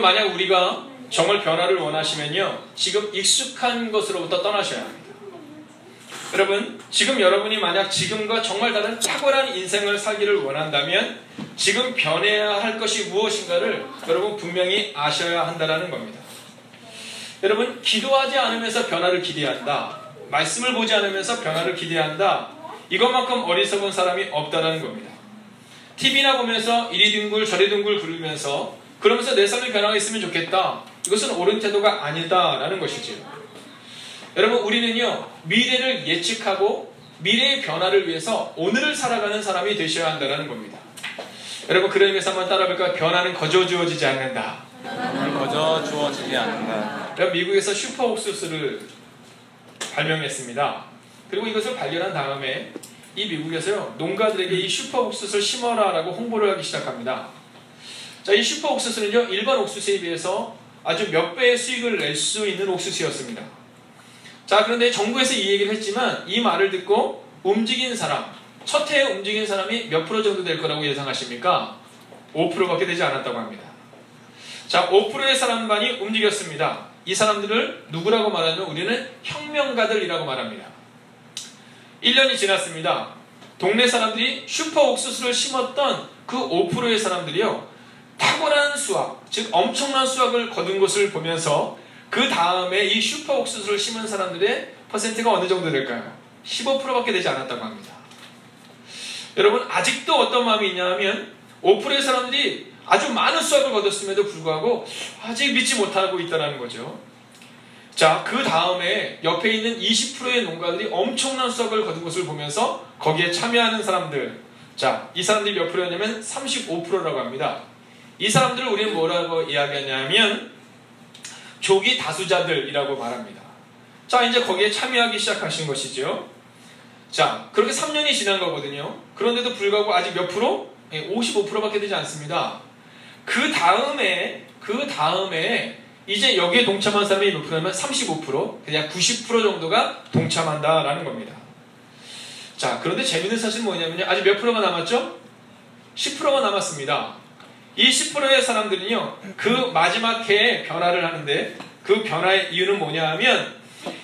만약 우리가 정말 변화를 원하시면요, 지금 익숙한 것으로부터 떠나셔야 합니다. 여러분, 지금 여러분이 만약 지금과 정말 다른 탁월한 인생을 살기를 원한다면 지금 변해야 할 것이 무엇인가를 여러분 분명히 아셔야 한다는 겁니다. 여러분, 기도하지 않으면서 변화를 기대한다, 말씀을 보지 않으면서 변화를 기대한다, 이것만큼 어리석은 사람이 없다는 겁니다. TV나 보면서 이리 둥글 저리 둥글 그러면서 그러면서 내 삶의 변화가 있으면 좋겠다, 이것은 옳은 태도가 아니다라는 것이지요. 여러분, 우리는요, 미래를 예측하고 미래의 변화를 위해서 오늘을 살아가는 사람이 되셔야 한다는 겁니다. 여러분, 그런 의미에서 한번 따라볼까요? 변화는 거저 주어지지 않는다. 변화는 거저 주어지지 않는다. 여러분, 미국에서 슈퍼 옥수수를 발명했습니다. 그리고 이것을 발견한 다음에 이 미국에서요, 농가들에게 이 슈퍼 옥수수를 심어라 라고 홍보를 하기 시작합니다. 자, 이 슈퍼 옥수수는요, 일반 옥수수에 비해서 아주 몇 배의 수익을 낼 수 있는 옥수수였습니다. 자, 그런데 정부에서 이 얘기를 했지만 이 말을 듣고 움직인 사람, 첫 해에 움직인 사람이 몇 프로 정도 될 거라고 예상하십니까? 5%밖에 되지 않았다고 합니다. 자, 5%의 사람만이 움직였습니다. 이 사람들을 누구라고 말하면 우리는 혁명가들이라고 말합니다. 1년이 지났습니다. 동네 사람들이 슈퍼 옥수수를 심었던 그 5%의 사람들이요, 탁월한 수확, 즉 엄청난 수확을 거둔 것을 보면서 그 다음에 이 슈퍼 옥수수를 심은 사람들의 퍼센트가 어느 정도 될까요? 15%밖에 되지 않았다고 합니다. 여러분, 아직도 어떤 마음이 있냐 하면 5%의 사람들이 아주 많은 수확을 거뒀음에도 불구하고 아직 믿지 못하고 있다는 거죠. 자, 그 다음에 옆에 있는 20%의 농가들이 엄청난 수확을 거둔 것을 보면서 거기에 참여하는 사람들, 자, 이 사람들이 몇 프로냐면 35%라고 합니다. 이 사람들을 우리는 뭐라고 이야기하냐면 조기 다수자들이라고 말합니다. 자, 이제 거기에 참여하기 시작하신 것이죠. 자, 그렇게 3년이 지난 거거든요. 그런데도 불구하고 아직 몇 프로? 55%밖에 되지 않습니다. 그 다음에 이제 여기에 동참한 사람이 몇 프로냐면 35%, 그냥 90% 정도가 동참한다라는 겁니다. 자, 그런데 재밌는 사실은 뭐냐면요, 아직 몇 프로가 남았죠? 10%가 남았습니다. 이 10%의 사람들은요, 그 마지막 해에 변화를 하는데 그 변화의 이유는 뭐냐 하면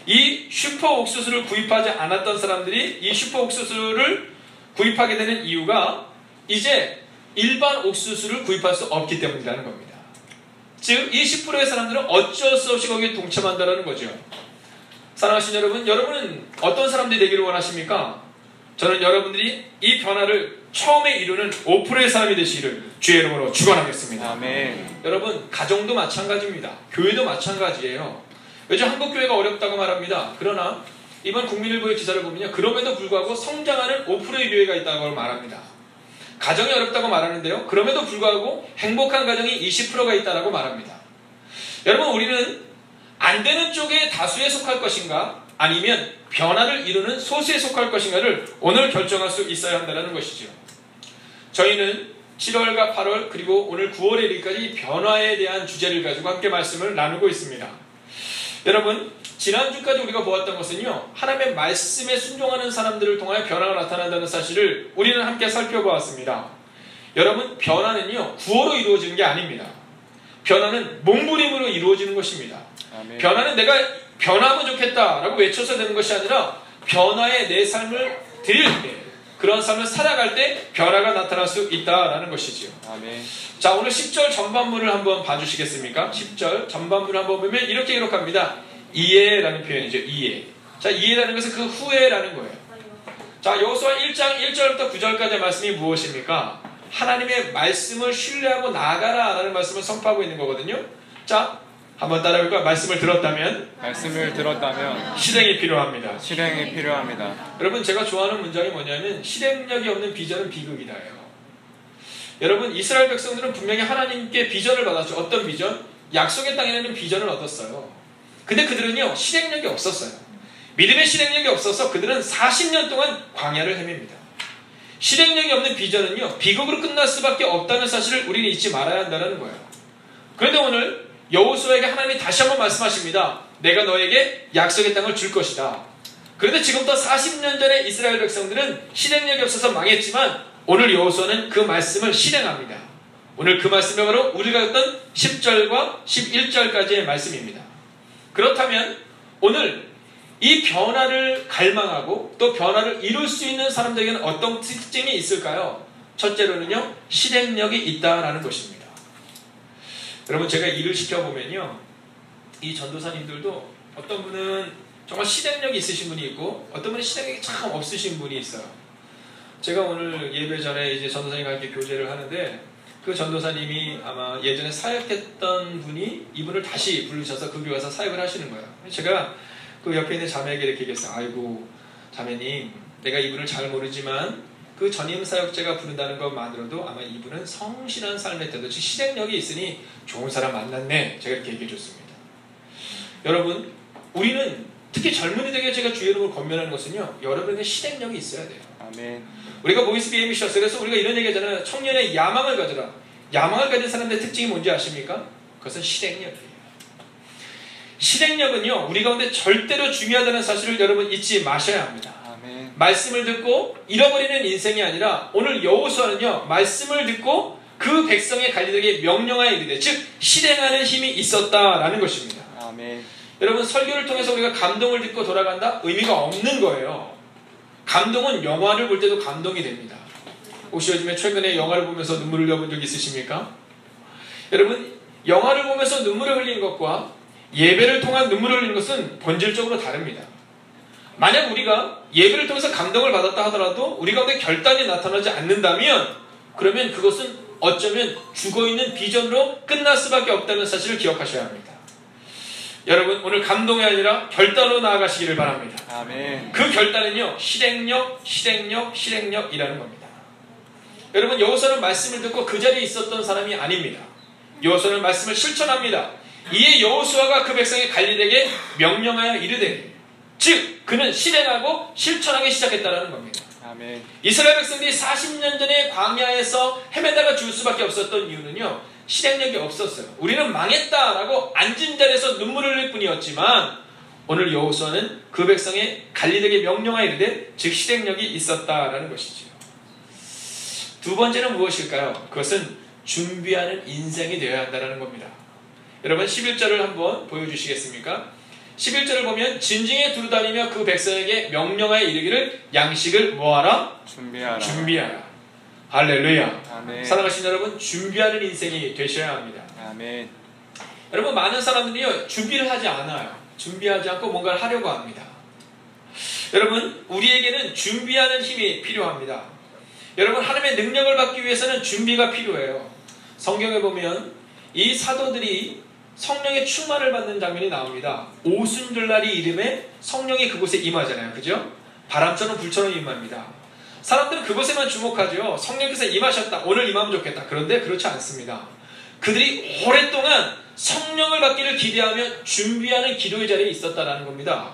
이 슈퍼 옥수수를 구입하지 않았던 사람들이 이 슈퍼 옥수수를 구입하게 되는 이유가 이제 일반 옥수수를 구입할 수 없기 때문이라는 겁니다. 즉, 이 10%의 사람들은 어쩔 수 없이 거기에 동참한다는 거죠. 사랑하신 여러분, 여러분은 어떤 사람들이 되기를 원하십니까? 저는 여러분들이 이 변화를 처음에 이루는 5%의 사람이 되시기를 주의 이름으로 축원하겠습니다. 아멘. 여러분, 가정도 마찬가지입니다. 교회도 마찬가지예요. 요즘 한국교회가 어렵다고 말합니다. 그러나 이번 국민일보의 기사를 보면요, 그럼에도 불구하고 성장하는 5%의 교회가 있다고 말합니다. 가정이 어렵다고 말하는데요, 그럼에도 불구하고 행복한 가정이 20%가 있다고 말합니다. 여러분, 우리는 안 되는 쪽에 다수에 속할 것인가, 아니면 변화를 이루는 소수에 속할 것인가를 오늘 결정할 수 있어야 한다는 것이죠. 저희는 7월과 8월 그리고 오늘 9월에 이르기까지 변화에 대한 주제를 가지고 함께 말씀을 나누고 있습니다. 여러분, 지난주까지 우리가 보았던 것은요, 하나님의 말씀에 순종하는 사람들을 통하여 변화가 나타난다는 사실을 우리는 함께 살펴보았습니다. 여러분, 변화는요, 구호로 이루어지는 게 아닙니다. 변화는 몸부림으로 이루어지는 것입니다. 아멘. 변화는 내가 변화하면 좋겠다라고 외쳐서 되는 것이 아니라 변화에 내 삶을 드릴 때, 그런 삶을 살아갈 때 변화가 나타날 수 있다라는 것이지요. 아멘. 자, 오늘 10절 전반부를 한번 봐주시겠습니까? 10절 전반부를 한번 보면 이렇게 기록합니다. 이해라는 표현이죠. 이해. 자, 이해라는 것은 그 후에라는 거예요. 자, 여호수아 1장 1절부터 9절까지의 말씀이 무엇입니까? 하나님의 말씀을 신뢰하고 나아가라라는 말씀을 선포하고 있는 거거든요. 자, 한번 따라해볼까요? 말씀을 들었다면 실행이 필요합니다. 실행이 필요합니다. 여러분, 제가 좋아하는 문장이 뭐냐면 실행력이 없는 비전은 비극이다예요. 여러분, 이스라엘 백성들은 분명히 하나님께 비전을 받았죠. 어떤 비전? 약속의 땅에는 비전을 얻었어요. 근데 그들은요, 실행력이 없었어요. 믿음의 실행력이 없어서 그들은 40년 동안 광야를 헤맵니다. 실행력이 없는 비전은요, 비극으로 끝날 수밖에 없다는 사실을 우리는 잊지 말아야 한다는 거예요. 그런데 오늘 여호수아에게 하나님이 다시 한번 말씀하십니다. 내가 너에게 약속의 땅을 줄 것이다. 그런데 지금부터 40년 전에 이스라엘 백성들은 실행력이 없어서 망했지만 오늘 여호수아는 그 말씀을 실행합니다. 오늘 그 말씀이 바로 우리가 읽던 10절과 11절까지의 말씀입니다. 그렇다면 오늘 이 변화를 갈망하고 또 변화를 이룰 수 있는 사람들에게는 어떤 특징이 있을까요? 첫째로는요, 실행력이 있다라는 것입니다. 여러분, 제가 일을 시켜보면요, 이 전도사님들도 어떤 분은 정말 실행력이 있으신 분이 있고 어떤 분은 실행력이 참 없으신 분이 있어요. 제가 오늘 예배 전에 이제 전도사님과 함께 교제를 하는데 그 전도사님이 아마 예전에 사역했던 분이 이분을 다시 부르셔서 그 교회 가서 사역을 하시는 거예요. 제가 그 옆에 있는 자매에게 이렇게 얘기했어요. 아이고 자매님, 내가 이분을 잘 모르지만 그 전임 사역자가 부른다는 것만으로도 아마 이분은 성실한 삶의 태도, 즉 실행력이 있으니 좋은 사람 만났네. 제가 이렇게 얘기해 줬습니다. 여러분, 우리는 특히 젊은이들에게 제가 주의 이름으로 권면하는 것은요, 여러분에게 실행력이 있어야 돼요. 아멘. 우리가 보이스 비에미셔스, 그래서 우리가 이런 얘기하잖아요. 청년의 야망을 가져라. 야망을 가진 사람들의 특징이 뭔지 아십니까? 그것은 실행력이에요. 실행력은요, 우리 가운데 절대로 중요하다는 사실을 여러분 잊지 마셔야 합니다. 아멘. 말씀을 듣고 잃어버리는 인생이 아니라 오늘 여호수아는요, 말씀을 듣고 그 백성의 관리들에게 명령하여 이르되, 즉 실행하는 힘이 있었다라는 것입니다. 아멘. 여러분, 설교를 통해서 우리가 감동을 듣고 돌아간다? 의미가 없는 거예요. 감동은 영화를 볼 때도 감동이 됩니다. 혹시 요즘에 최근에 영화를 보면서 눈물을 흘려본 적 있으십니까? 여러분, 영화를 보면서 눈물을 흘리는 것과 예배를 통한 눈물을 흘리는 것은 본질적으로 다릅니다. 만약 우리가 예배를 통해서 감동을 받았다 하더라도 우리 가운데 결단이 나타나지 않는다면 그러면 그것은 어쩌면 죽어있는 비전으로 끝날 수밖에 없다는 사실을 기억하셔야 합니다. 여러분, 오늘 감동이 아니라 결단으로 나아가시기를 바랍니다. 아멘. 그 결단은요, 실행력이라는 겁니다. 여러분, 여호수아는 말씀을 듣고 그 자리에 있었던 사람이 아닙니다. 여호수아는 말씀을 실천합니다. 이에 여호수아가 그 백성의 관리들에게 명령하여 이르되, 즉 그는 실행하고 실천하기 시작했다는 겁니다. 아멘. 이스라엘 백성들이 40년 전에 광야에서 헤매다가 죽을 수밖에 없었던 이유는요, 실행력이 없었어요. 우리는 망했다라고 앉은 자리에서 눈물을 흘릴 뿐이었지만 오늘 여호수아는 그 백성의 관리들에게 명령하여 이르되, 즉 실행력이 있었다라는 것이지요. 두 번째는 무엇일까요? 그것은 준비하는 인생이 되어야 한다는 겁니다. 여러분, 11절을 한번 보여주시겠습니까? 11절을 보면 진징에 두루다니며 그 백성에게 명령하여 이르기를 양식을 뭐하라? 준비하라. 할렐루야. 아멘. 사랑하시는 여러분, 준비하는 인생이 되셔야 합니다. 아멘. 여러분, 많은 사람들이요, 준비를 하지 않아요. 준비하지 않고 뭔가를 하려고 합니다. 여러분, 우리에게는 준비하는 힘이 필요합니다. 여러분, 하나님의 능력을 받기 위해서는 준비가 필요해요. 성경에 보면 이 사도들이 성령의 충만을 받는 장면이 나옵니다. 오순절날이 이름에 성령이 그곳에 임하잖아요. 그죠? 바람처럼 불처럼 임합니다. 사람들은 그것에만 주목하죠. 성령께서 임하셨다. 오늘 임하면 좋겠다. 그런데 그렇지 않습니다. 그들이 오랫동안 성령을 받기를 기대하며 준비하는 기도의 자리에 있었다는 겁니다.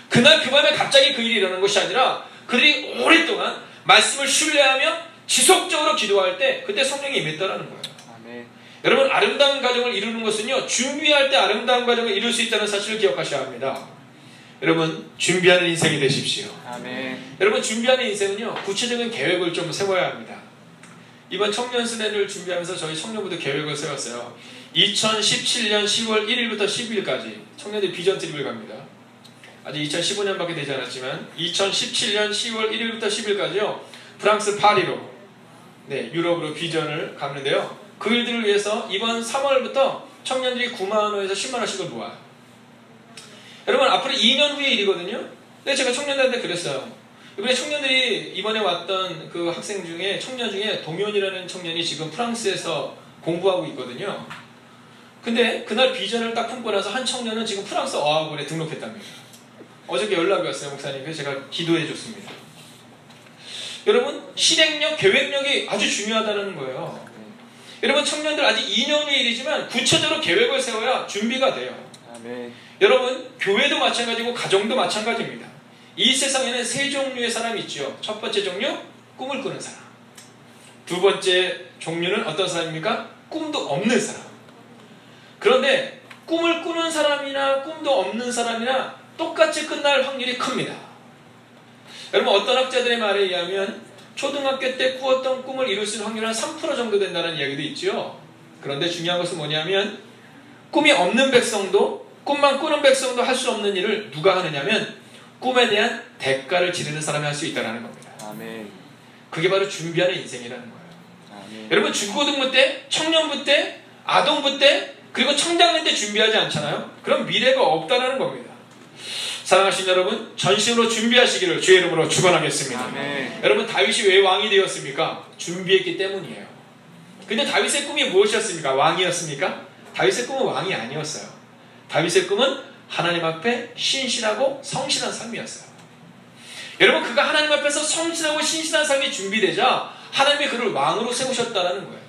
그날 그 밤에 갑자기 그 일이 일어나는 것이 아니라 그들이 오랫동안 말씀을 신뢰하며 지속적으로 기도할 때 그때 성령이 임했다는 거예요. 아멘. 여러분, 아름다운 가정을 이루는 것은요, 준비할 때 아름다운 가정을 이룰 수 있다는 사실을 기억하셔야 합니다. 여러분, 준비하는 인생이 되십시오. 아멘. 여러분, 준비하는 인생은요, 구체적인 계획을 좀 세워야 합니다. 이번 청년순회를 준비하면서 저희 청년부도 계획을 세웠어요. 2017년 10월 1일부터 10일까지 청년들이 비전 트립을 갑니다. 아직 2015년밖에 되지 않았지만 2017년 10월 1일부터 10일까지요, 프랑스 파리로, 유럽으로 비전을 갔는데요. 그 일들을 위해서 이번 3월부터 청년들이 9만원에서 10만원씩을 모아요. 여러분, 앞으로 2년 후의 일이거든요. 근데 제가 청년들한테 그랬어요. 이번에 청년들이 이번에 왔던 그 학생 중에, 청년 중에 동현이라는 청년이 지금 프랑스에서 공부하고 있거든요. 근데 그날 비전을 딱 품고 나서 한 청년은 지금 프랑스 어학원에 등록했답니다. 어저께 연락이 왔어요, 목사님. 그래서 제가 기도해 줬습니다. 여러분, 실행력, 계획력이 아주 중요하다는 거예요. 여러분, 청년들 아직 2년 후의 일이지만 구체적으로 계획을 세워야 준비가 돼요. 아멘. 여러분, 교회도 마찬가지고 가정도 마찬가지입니다. 이 세상에는 세 종류의 사람이 있죠. 첫 번째 종류, 꿈을 꾸는 사람. 두 번째 종류는 어떤 사람입니까? 꿈도 없는 사람. 그런데 꿈을 꾸는 사람이나 꿈도 없는 사람이나 똑같이 끝날 확률이 큽니다. 여러분, 어떤 학자들의 말에 의하면 초등학교 때 꾸었던 꿈을 이룰 수 있는 확률은 한 3% 정도 된다는 이야기도 있죠. 그런데 중요한 것은 뭐냐면 꿈이 없는 백성도 꿈만 꾸는 백성도 할 수 없는 일을 누가 하느냐면 꿈에 대한 대가를 지르는 사람이 할 수 있다는 겁니다. 아멘. 그게 바로 준비하는 인생이라는 거예요. 아멘. 여러분 중고등부 때, 청년부 때, 아동부 때, 그리고 청장년 때 준비하지 않잖아요? 그럼 미래가 없다는 겁니다. 사랑하신 여러분, 전심으로 준비하시기를 주의 이름으로 축원하겠습니다. 아멘. 여러분 다윗이 왜 왕이 되었습니까? 준비했기 때문이에요. 근데 다윗의 꿈이 무엇이었습니까? 왕이었습니까? 다윗의 꿈은 왕이 아니었어요. 다윗의 꿈은 하나님 앞에 신실하고 성실한 삶이었어요. 여러분 그가 하나님 앞에서 성실하고 신실한 삶이 준비되자 하나님이 그를 왕으로 세우셨다는 거예요.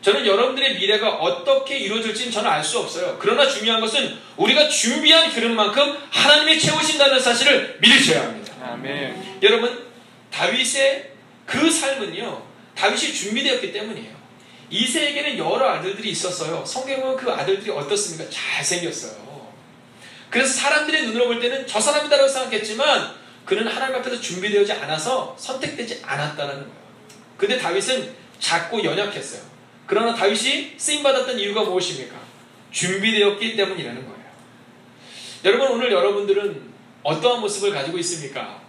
저는 여러분들의 미래가 어떻게 이루어질지는 저는 알 수 없어요. 그러나 중요한 것은 우리가 준비한 그릇만큼 하나님이 채우신다는 사실을 믿으셔야 합니다. 아멘. 여러분 다윗의 그 삶은요 다윗이 준비되었기 때문이에요. 이새에게는 여러 아들들이 있었어요. 성경에 보면 그 아들들이 어떻습니까? 잘생겼어요. 그래서 사람들의 눈으로 볼 때는 저 사람이다라고 생각했지만 그는 하나님 앞에서 준비되지 않아서 선택되지 않았다는 거예요. 근데 다윗은 작고 연약했어요. 그러나 다윗이 쓰임받았던 이유가 무엇입니까? 준비되었기 때문이라는 거예요. 여러분 오늘 여러분들은 어떠한 모습을 가지고 있습니까?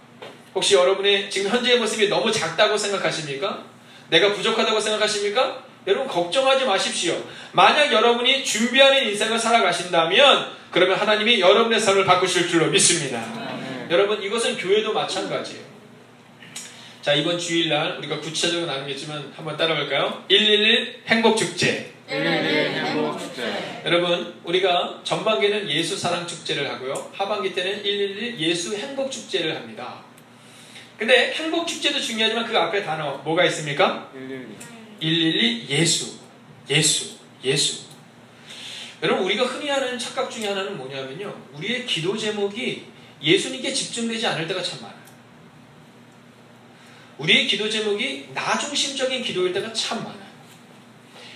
혹시 여러분의 지금 현재의 모습이 너무 작다고 생각하십니까? 내가 부족하다고 생각하십니까? 여러분 걱정하지 마십시오. 만약 여러분이 준비하는 인생을 살아가신다면 그러면 하나님이 여러분의 삶을 바꾸실 줄로 믿습니다. 여러분 이것은 교회도 마찬가지예요. 자 이번 주일날 우리가 구체적으로 나누겠지만 한번 따라볼까요? 111 행복축제. 111 행복축제. 여러분 우리가 전반기에는 예수 사랑 축제를 하고요. 하반기 때는 111 예수 행복축제를 합니다. 근데 행복축제도 중요하지만 그 앞에 단어 뭐가 있습니까? 112 예수. 여러분 우리가 흔히 하는 착각 중에 하나는 뭐냐면요. 우리의 기도 제목이 예수님께 집중되지 않을 때가 참 많아요. 우리의 기도 제목이 나 중심적인 기도일 때가 참 많아요.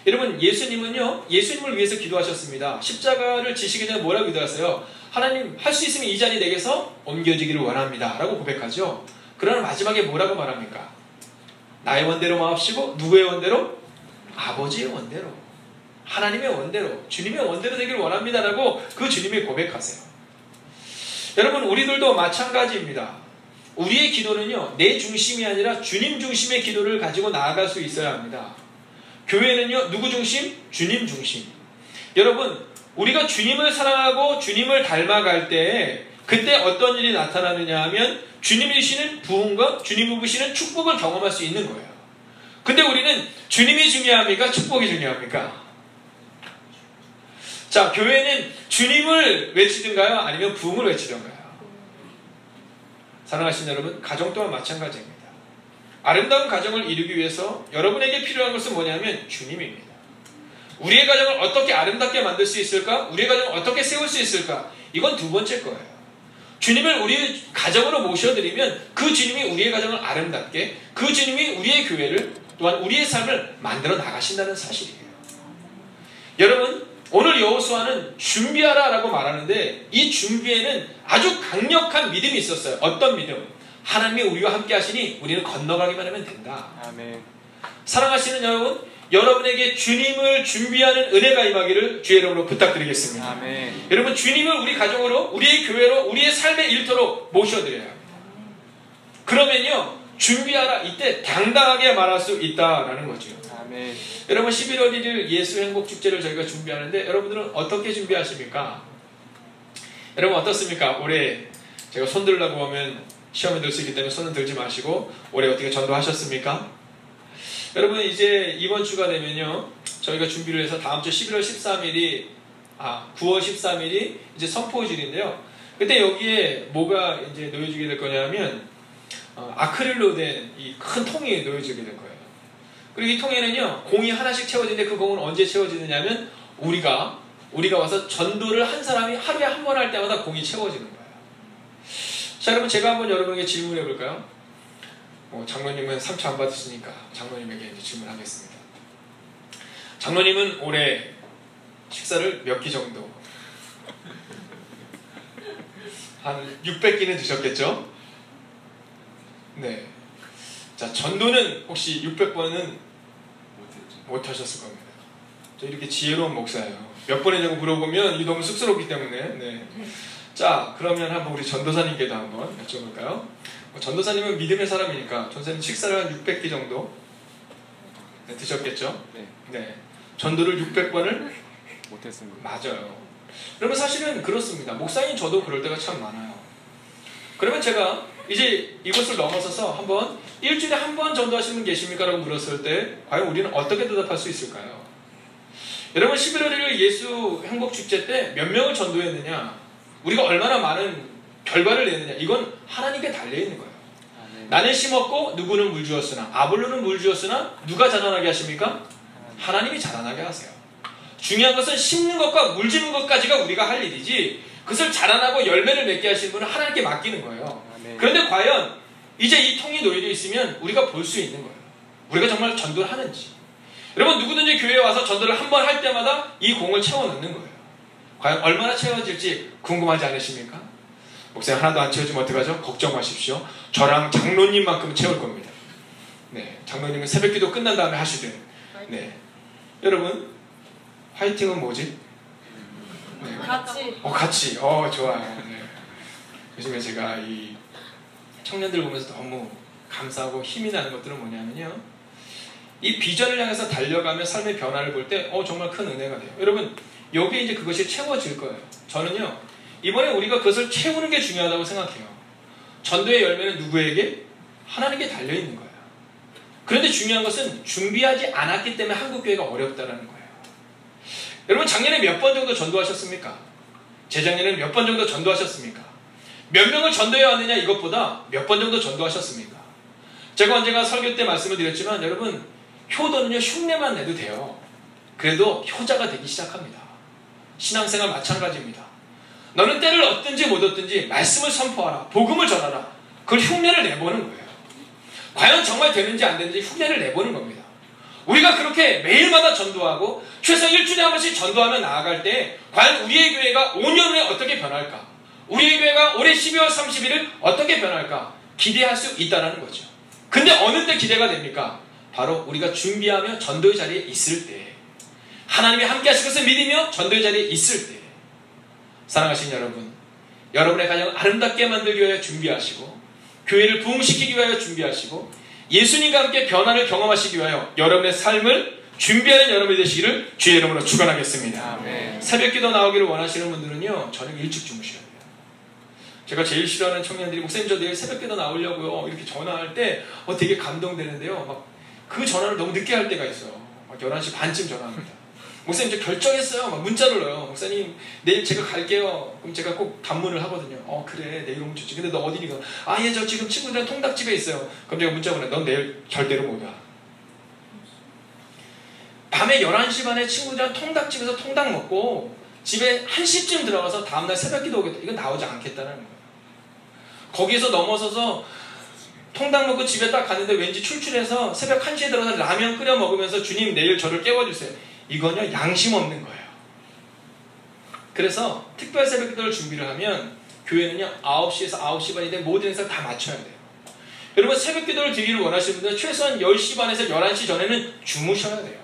여러분 예수님은요. 예수님을 위해서 기도하셨습니다. 십자가를 지시기 전에 뭐라고 기도하세요? 하나님 할 수 있으면 이 자리 내게서 옮겨지기를 원합니다. 라고 고백하죠. 그러나 마지막에 뭐라고 말합니까? 나의 원대로 마옵시고 누구의 원대로? 아버지의 원대로. 하나님의 원대로. 주님의 원대로 되기를 원합니다. 라고 그 주님이 고백하세요. 여러분 우리들도 마찬가지입니다. 우리의 기도는요. 내 중심이 아니라 주님 중심의 기도를 가지고 나아갈 수 있어야 합니다. 교회는요. 누구 중심? 주님 중심. 여러분 우리가 주님을 사랑하고 주님을 닮아갈 때 그때 어떤 일이 나타나느냐 하면 주님이 주시는 부흥과 주님이 부으시는 축복을 경험할 수 있는 거예요. 근데 우리는 주님이 중요합니까? 축복이 중요합니까? 자, 교회는 주님을 외치든가요? 아니면 부흥을 외치든가요? 사랑하시는 여러분, 가정 또한 마찬가지입니다. 아름다운 가정을 이루기 위해서 여러분에게 필요한 것은 뭐냐면 주님입니다. 우리의 가정을 어떻게 아름답게 만들 수 있을까? 우리의 가정을 어떻게 세울 수 있을까? 이건 두 번째 거예요. 주님을 우리 가정으로 모셔드리면 그 주님이 우리의 가정을 아름답게, 그 주님이 우리의 교회를 또한 우리의 삶을 만들어 나가신다는 사실이에요. 여러분 오늘 여호수아는 준비하라 라고 말하는데 이 준비에는 아주 강력한 믿음이 있었어요. 어떤 믿음? 하나님이 우리와 함께 하시니 우리는 건너가기만 하면 된다. 아멘. 사랑하시는 여러분, 여러분에게 주님을 준비하는 은혜가 임하기를 주의 이름으로 부탁드리겠습니다. 아멘. 여러분 주님을 우리 가정으로, 우리의 교회로, 우리의 삶의 일터로 모셔드려야 합니다. 그러면요 준비하라 이때 당당하게 말할 수 있다라는 거죠. 아멘. 여러분 11월 1일 예수 행복축제를 저희가 준비하는데 여러분들은 어떻게 준비하십니까? 여러분 어떻습니까? 올해 제가 손 들라고 하면 시험에 들 수 있기 때문에 손은 들지 마시고 올해 어떻게 전도하셨습니까? 여러분 이제 이번 주가 되면요 저희가 준비를 해서 다음 주 11월 13일이 9월 13일이 이제 선포주일인데요. 그때 여기에 뭐가 이제 놓여지게 될 거냐면 아크릴로 된 이 큰 통이 놓여지게 될 거예요. 그리고 이 통에는요 공이 하나씩 채워지는데 그 공은 언제 채워지느냐면 우리가 와서 전도를 한 사람이 하루에 한 번 할 때마다 공이 채워지는 거예요. 자 여러분 제가 한번 여러분에게 질문해 볼까요? 장로님은 상처 안 받으시니까 장로님에게 이제 질문하겠습니다. 장로님은 올해 식사를 몇 끼 정도? 한 600끼는 드셨겠죠? 네. 자, 전도는 혹시 600번은 못하셨을 겁니다. 저 이렇게 지혜로운 목사예요. 몇 번 했냐고 물어보면 이게 너무 쑥스럽기 때문에. 네. 자, 그러면 한번 우리 전도사님께도 한번 여쭤볼까요? 전도사님은 믿음의 사람이니까 전도사님 식사를 한 600끼 정도 드셨겠죠? 네. 네. 전도를 600번을 못했습니다. 맞아요. 그러면 사실은 그렇습니다. 목사님 저도 그럴 때가 참 많아요. 그러면 제가 이제 이것을 넘어서서 한번 일주일에 한 번 전도하시는 분 계십니까? 라고 물었을 때 과연 우리는 어떻게 대답할 수 있을까요? 여러분 11월 1일 예수 행복축제 때 몇 명을 전도했느냐, 우리가 얼마나 많은 결과를 내느냐, 이건 하나님께 달려있는 거예요. 나는 심었고 누구는 물 주었으나, 아볼로는 물 주었으나 누가 자라나게 하십니까? 하나님이 자라나게 하세요. 중요한 것은 심는 것과 물 주는 것까지가 우리가 할 일이지, 그것을 자라나고 열매를 맺게 하시는 분은 하나님께 맡기는 거예요. 그런데 과연 이제 이 통이 놓여져 있으면 우리가 볼 수 있는 거예요. 우리가 정말 전도를 하는지. 여러분 누구든지 교회에 와서 전도를 한 번 할 때마다 이 공을 채워 넣는 거예요. 과연 얼마나 채워질지 궁금하지 않으십니까? 목사님 하나도 안 채워지면 어떡하죠? 걱정 마십시오. 저랑 장로님만큼 채울 겁니다. 네, 장로님은 새벽기도 끝난 다음에 하시든. 네, 여러분 화이팅은 뭐지? 네. 같이. 좋아요. 네. 요즘에 제가 이 청년들 보면서 너무 감사하고 힘이 나는 것들은 뭐냐면요, 이 비전을 향해서 달려가며 삶의 변화를 볼 때 정말 큰 은혜가 돼요. 여러분 여기에 이제 그것이 채워질 거예요. 저는요 이번에 우리가 그것을 채우는 게 중요하다고 생각해요. 전도의 열매는 누구에게? 하나님께 달려있는 거예요. 그런데 중요한 것은 준비하지 않았기 때문에 한국교회가 어렵다는 거예요. 여러분 작년에 몇 번 정도 전도하셨습니까? 재작년에는 몇 번 정도 전도하셨습니까? 몇 명을 전도해 왔느냐 이것보다 몇 번 정도 전도하셨습니까? 제가 언젠가 설교 때 말씀을 드렸지만 여러분 효도는요 흉내만 내도 돼요. 그래도 효자가 되기 시작합니다. 신앙생활 마찬가지입니다. 너는 때를 얻든지 못 얻든지 말씀을 선포하라, 복음을 전하라. 그걸 흉내를 내보는 거예요. 과연 정말 되는지 안 되는지 흉내를 내보는 겁니다. 우리가 그렇게 매일마다 전도하고 최소 일주일에 한 번씩 전도하며 나아갈 때 과연 우리의 교회가 5년 후에 어떻게 변할까? 우리의 교회가 올해 12월 31일 어떻게 변할까? 기대할 수 있다는 거죠. 근데 어느 때 기대가 됩니까? 바로 우리가 준비하며 전도의 자리에 있을 때, 하나님이 함께 하실 것을 믿으며 전도의 자리에 있을 때, 사랑하신 여러분, 여러분의 가정을 아름답게 만들기 위하여 준비하시고, 교회를 부흥시키기 위하여 준비하시고, 예수님과 함께 변화를 경험하시기 위하여 여러분의 삶을 준비하는 여러분이 되시기를 주의 이름으로 축원하겠습니다. 아멘. 새벽기도 나오기를 원하시는 분들은요 저녁 일찍 주무셔야 돼요. 제가 제일 싫어하는 청년들이 목사님 저 내일 새벽기도 나오려고요 이렇게 전화할 때 되게 감동되는데요. 막 그 전화를 너무 늦게 할 때가 있어요. 막 11시 반쯤 전화합니다. 목사님 저 결정했어요. 막 문자를 넣어요. 목사님 내일 제가 갈게요. 그럼 제가 꼭 단문을 하거든요. 그래 내일 오면 좋지. 근데 너 어디니까? 예 저 지금 친구들이랑 통닭집에 있어요. 그럼 제가 문자 보내. 넌 내일 절대로 못 와. 밤에 11시 반에 친구들이랑 통닭집에서 통닭 먹고 집에 1시쯤 들어가서 다음날 새벽기도 오겠다. 이건 나오지 않겠다는 거예요. 거기에서 넘어서서 통닭 먹고 집에 딱 갔는데 왠지 출출해서 새벽 1시에 들어가서 라면 끓여 먹으면서 주님 내일 저를 깨워주세요. 이건요 양심 없는 거예요. 그래서 특별 새벽기도를 준비를 하면 교회는요 9시에서 9시 반이 된 모든 행사를 다 맞춰야 돼요. 여러분 새벽기도를 드리기를 원하시는 분들은 최소한 10시 반에서 11시 전에는 주무셔야 돼요.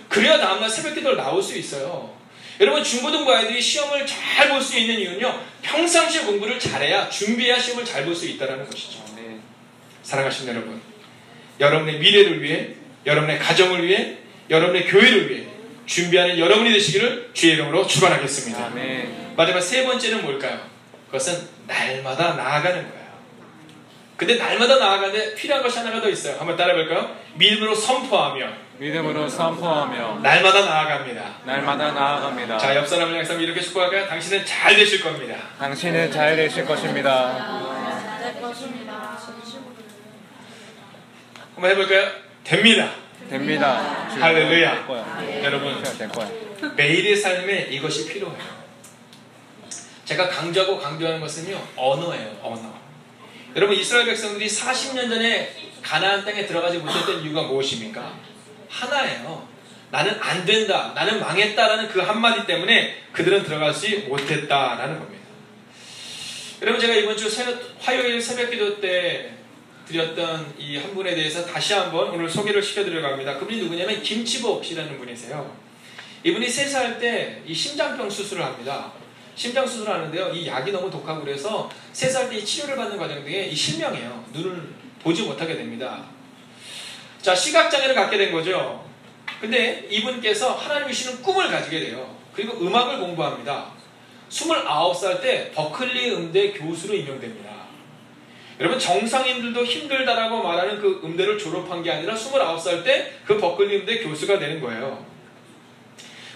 그래야 다음날 새벽기도를 나올 수 있어요. 여러분 중고등부 아이들이 시험을 잘 볼 수 있는 이유는요 평상시에 공부를 잘해야 준비해야 시험을 잘 볼 수 있다는 것이죠. 네. 사랑하시는 여러분, 여러분의 미래를 위해, 여러분의 가정을 위해, 여러분의 교회를 위해 준비하는 여러분이 되시기를 주의 이름으로 축원하겠습니다. 아멘. 마지막 세 번째는 뭘까요? 그것은 날마다 나아가는 거예요. 근데 날마다 나아가는데 필요한 것이 하나가 더 있어요. 한번 따라해볼까요? 믿음으로 선포하며 날마다 나아갑니다. 날마다 나아갑니다. 자, 옆 사람을 향해서 이렇게 축복할까요? 당신은 잘 되실 겁니다. 당신은 잘 되실 것입니다. 한번 해볼까요? 됩니다. 됩니다. 할렐루야. 네. 여러분 될 거야. 매일의 삶에 이것이 필요해요. 제가 강조하고 강조하는 것은요 언어예요. 언어. 여러분 이스라엘 백성들이 40년 전에 가나안 땅에 들어가지 못했던 이유가 무엇입니까? 하나예요. 나는 안 된다, 나는 망했다라는 그 한마디 때문에 그들은 들어가지 못했다라는 겁니다. 여러분 제가 이번 주 화요일 새벽기도 때 드렸던 이 한 분에 대해서 다시 한번 오늘 소개를 시켜드리려고 합니다. 그분이 누구냐면 김치복 씨라는 분이세요. 이분이 3살 때 이 심장병 수술을 합니다. 심장 수술을 하는데요. 이 약이 너무 독하고 그래서 3살 때 이 치료를 받는 과정 중에 이 실명해요. 눈을 보지 못하게 됩니다. 자, 시각장애를 갖게 된 거죠. 근데 이분께서 하나님이 주시는 꿈을 가지게 돼요. 그리고 음악을 공부합니다. 29살 때 버클리 음대 교수로 임명됩니다. 여러분, 정상인들도 힘들다라고 말하는 그 음대를 졸업한 게 아니라 29살 때 그 버클리 음대 교수가 되는 거예요.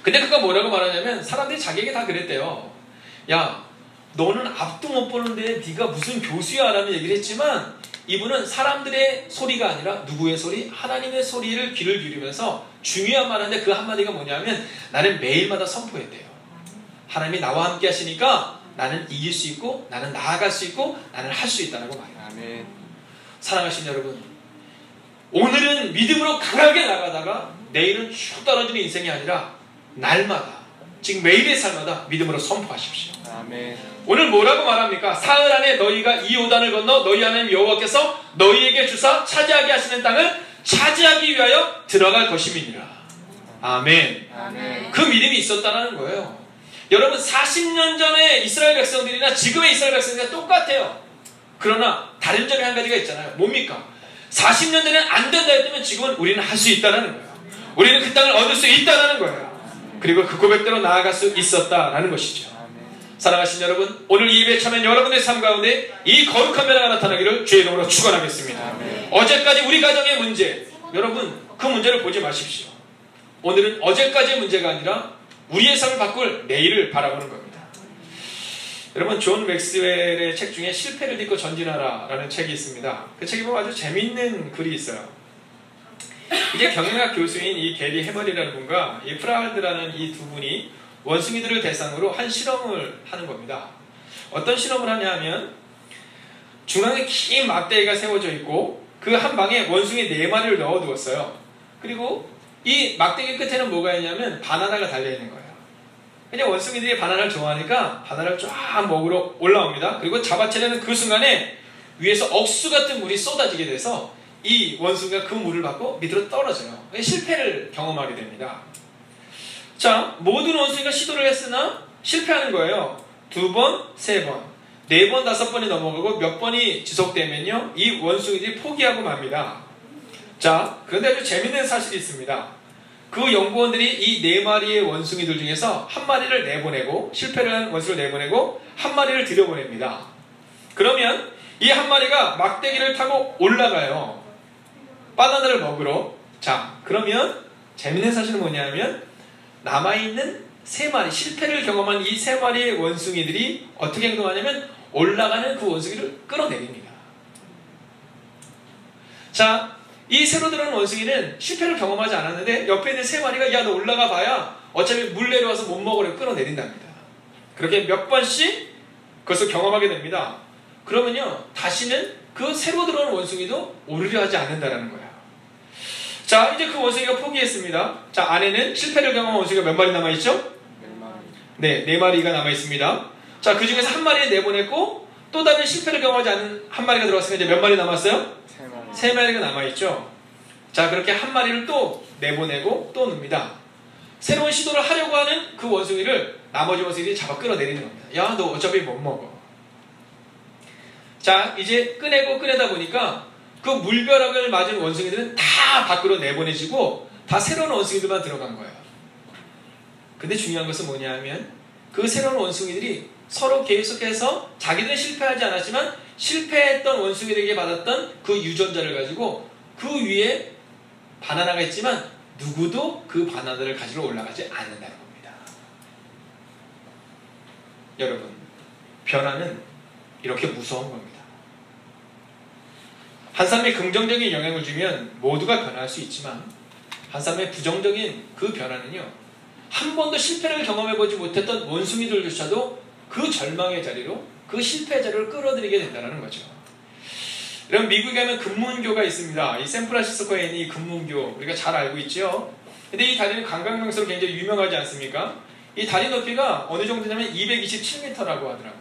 근데 그가 뭐라고 말하냐면 사람들이 자기에게 다 그랬대요. 야, 너는 앞도 못 보는데 네가 무슨 교수야? 라는 얘기를 했지만 이분은 사람들의 소리가 아니라 누구의 소리? 하나님의 소리를 귀를 기울이면서 중요한 말 하는데 그 한마디가 뭐냐면 나는 매일마다 선포했대요. 하나님이 나와 함께 하시니까 나는 이길 수 있고 나는 나아갈 수 있고 나는 할 수 있다고 말해요. 아멘. 사랑하신 여러분, 오늘은 믿음으로 강하게 나가다가 내일은 쭉 떨어지는 인생이 아니라 날마다, 지금 매일의 삶마다 믿음으로 선포하십시오. 아멘. 오늘 뭐라고 말합니까? 사흘 안에 너희가 이 요단을 건너 너희 하나님 여호와께서 너희에게 주사 차지하게 하시는 땅을 차지하기 위하여 들어갈 것임이니라. 아멘. 아멘. 그 믿음이 있었다는 거예요. 여러분, 40년 전에 이스라엘 백성들이나 지금의 이스라엘 백성들이나 똑같아요. 그러나 다른 점이 한 가지가 있잖아요. 뭡니까? 40년 전에는 안 된다 했다면 지금은 우리는 할 수 있다는 거예요. 우리는 그 땅을 얻을 수 있다는 거예요. 그리고 그 고백대로 나아갈 수 있었다라는 것이죠. 사랑하신 여러분, 오늘 이 예배에 참여한 여러분의 삶 가운데 이 거룩한 변화가 나타나기를 주의 이름으로 축원하겠습니다. 아멘. 어제까지 우리 가정의 문제, 여러분 그 문제를 보지 마십시오. 오늘은 어제까지의 문제가 아니라 우리의 삶을 바꿀 내일을 바라보는 겁니다. 여러분, 존 맥스웰의 책 중에 실패를 딛고 전진하라 라는 책이 있습니다. 그 책에 보면 아주 재미있는 글이 있어요. 이제 경영학 교수인 이 게리 해머리라는 분과 이 프라하드라는 이 두 분이 원숭이들을 대상으로 한 실험을 하는 겁니다. 어떤 실험을 하냐 하면 중앙에 긴 막대기가 세워져 있고 그 한 방에 원숭이 4마리를 넣어두었어요. 그리고 이 막대기 끝에는 뭐가 있냐면 바나나가 달려있는 거예요. 그냥 원숭이들이 바나나를 좋아하니까 바나나를 쫙 먹으러 올라옵니다. 그리고 잡아채려는 그 순간에 위에서 억수 같은 물이 쏟아지게 돼서 이 원숭이가 그 물을 받고 밑으로 떨어져요. 실패를 경험하게 됩니다. 자, 모든 원숭이가 시도를 했으나 실패하는 거예요. 2번, 3번, 4번, 5번이 넘어가고 몇 번이 지속되면요, 이 원숭이들이 포기하고 맙니다. 자, 그런데 아주 재밌는 사실이 있습니다. 그 연구원들이 이 4마리의 원숭이들 중에서 한 마리를 내보내고, 실패를 한 원숭이를 내보내고 한 마리를 들여보냅니다. 그러면 이 한 마리가 막대기를 타고 올라가요. 바나나를 먹으러. 자, 그러면 재밌는 사실은 뭐냐면 남아있는 3마리, 실패를 경험한 이 3마리의 원숭이들이 어떻게 행동하냐면 올라가는 그 원숭이를 끌어내립니다. 자, 이 새로 들어온 원숭이는 실패를 경험하지 않았는데 옆에 있는 3마리가 야, 너 올라가 봐야 어차피 물 내려와서 못 먹으려 끌어내린답니다. 그렇게 몇 번씩 그것을 경험하게 됩니다. 그러면요, 다시는 그 새로 들어온 원숭이도 오르려 하지 않는다는 거예요. 자, 이제 그 원숭이가 포기했습니다. 자, 안에는 실패를 경험한 원숭이가 몇 마리 남아있죠? 4마리. 네, 4마리가 남아있습니다. 자, 그 중에서 한 마리를 내보냈고 또 다른 실패를 경험하지 않은 한 마리가 들어왔으니까 이제 몇 마리 남았어요? 3마리. 3마리가 남아있죠. 자, 그렇게 한 마리를 또 내보내고 또 늡니다. 새로운 시도를 하려고 하는 그 원숭이를 나머지 원숭이들이 잡아 끌어내리는 겁니다. 야, 너 어차피 못 먹어. 자, 이제 꺼내다 보니까 그 물벼락을 맞은 원숭이들은 다 밖으로 내보내지고 다 새로운 원숭이들만 들어간 거예요. 근데 중요한 것은 뭐냐 하면 그 새로운 원숭이들이 서로 계속해서 자기들은 실패하지 않았지만 실패했던 원숭이들에게 받았던 그 유전자를 가지고 그 위에 바나나가 있지만 누구도 그 바나나를 가지러 올라가지 않는다는 겁니다. 여러분, 변화는 이렇게 무서운 겁니다. 한 사람의 긍정적인 영향을 주면 모두가 변화할 수 있지만 한 사람의 부정적인 그 변화는요, 한 번도 실패를 경험해보지 못했던 원숭이들조차도 그 절망의 자리로, 그 실패의 자리를 끌어들이게 된다는 거죠. 여러분, 미국에 가면 금문교가 있습니다. 이 샌프란시스코에 있는 이 금문교, 우리가 잘 알고 있죠. 근데 이 다리는 관광명소로 굉장히 유명하지 않습니까? 이 다리 높이가 어느 정도냐면 227m라고 하더라고요.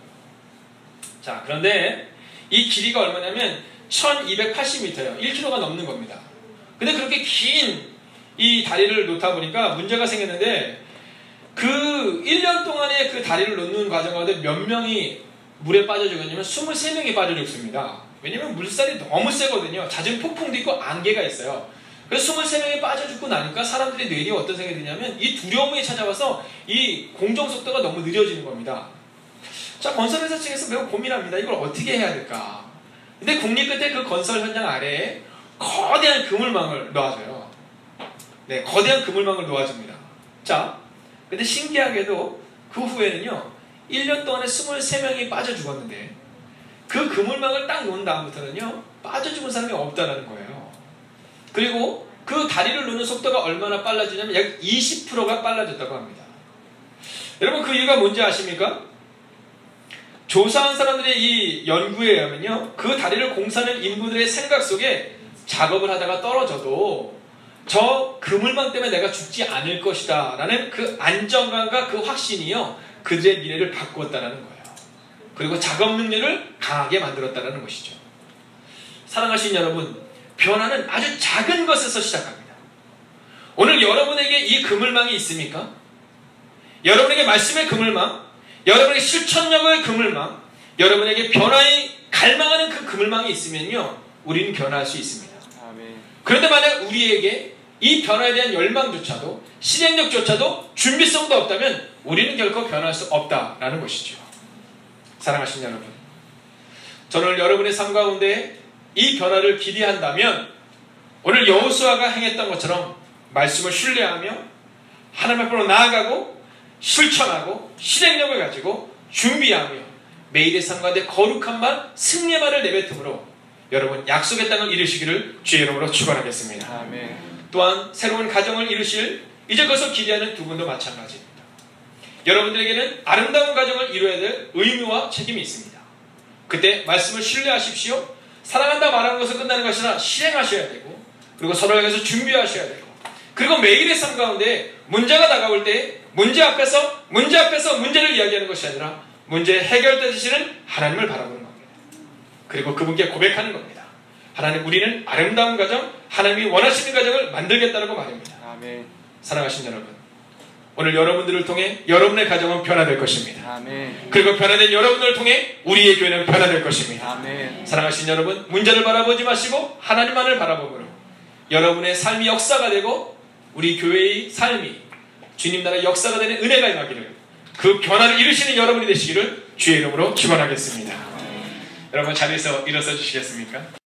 자, 그런데 이 길이가 얼마냐면 1280m예요. 1km가 넘는 겁니다. 근데 그렇게 긴 이 다리를 놓다 보니까 문제가 생겼는데 그 1년 동안에 그 다리를 놓는 과정 가운데 몇 명이 물에 빠져 죽었냐면 23명이 빠져 죽습니다. 왜냐면 물살이 너무 세거든요. 잦은 폭풍도 있고 안개가 있어요. 그래서 23명이 빠져 죽고 나니까 사람들이 뇌리에 어떤 생각이 드냐면 이 두려움이 찾아와서 이 공정 속도가 너무 느려지는 겁니다. 자, 건설회사 측에서 매우 고민합니다. 이걸 어떻게 해야 될까? 근데 국립 끝에 그 건설 현장 아래에 거대한 그물망을 놓아줘요. 네, 거대한 그물망을 놓아줍니다. 자, 근데 신기하게도 그 후에는요, 1년 동안에 23명이 빠져 죽었는데, 그 그물망을 딱 놓은 다음부터는요, 빠져 죽은 사람이 없다는 거예요. 그리고 그 다리를 놓는 속도가 얼마나 빨라지냐면 약 20%가 빨라졌다고 합니다. 여러분, 그 이유가 뭔지 아십니까? 조사한 사람들의 이 연구에 의하면요, 그 다리를 공사하는 인부들의 생각 속에 작업을 하다가 떨어져도 저 그물망 때문에 내가 죽지 않을 것이다 라는 그 안정감과 그 확신이요, 그들의 미래를 바꾸었다는 거예요. 그리고 작업 능력을 강하게 만들었다는 것이죠. 사랑하신 여러분, 변화는 아주 작은 것에서 시작합니다. 오늘 여러분에게 이 그물망이 있습니까? 여러분에게 말씀의 그물망, 여러분에게 실천력의 그물망, 여러분에게 변화에 갈망하는 그 그물망이 있으면요, 우리는 변화할 수 있습니다. 아멘. 그런데 만약 우리에게 이 변화에 대한 열망조차도 실행력조차도 준비성도 없다면 우리는 결코 변화할 수 없다라는 것이죠. 사랑하신 여러분, 저는 여러분의 삶 가운데 이 변화를 기대한다면 오늘 여호수아가 행했던 것처럼 말씀을 신뢰하며 하나님 앞으로 나아가고 실천하고 실행력을 가지고 준비하며 매일의 삶 가운데 거룩한 말, 승리의 말을 내뱉음으로 여러분 약속의 땅을 이루시기를 주의 이름으로 축원하겠습니다. 아멘. 또한 새로운 가정을 이루실 이제 그것을 기대하는 두 분도 마찬가지입니다. 여러분들에게는 아름다운 가정을 이루어야 될 의무와 책임이 있습니다. 그때 말씀을 신뢰하십시오. 사랑한다 말하는 것은 끝나는 것이 아니라 실행하셔야 되고, 그리고 서로를 위해서 준비하셔야 되고, 그리고 매일의 삶 가운데 문제가 다가올 때 문제 앞에서 문제를 이야기하는 것이 아니라 문제 해결되시는 하나님을 바라보는 겁니다. 그리고 그분께 고백하는 겁니다. 하나님, 우리는 아름다운 가정, 하나님이 원하시는 가정을 만들겠다고 말입니다. 아멘. 사랑하신 여러분, 오늘 여러분들을 통해 여러분의 가정은 변화될 것입니다. 아멘. 그리고 변화된 여러분들을 통해 우리의 교회는 변화될 것입니다. 아멘. 사랑하신 여러분, 문제를 바라보지 마시고 하나님만을 바라보므로 여러분의 삶이 역사가 되고 우리 교회의 삶이 주님 나라의 역사가 되는 은혜가 임하기를, 그 변화를 이루시는 여러분이 되시기를 주의 이름으로 축원하겠습니다. 여러분 자리에서 일어서 주시겠습니까?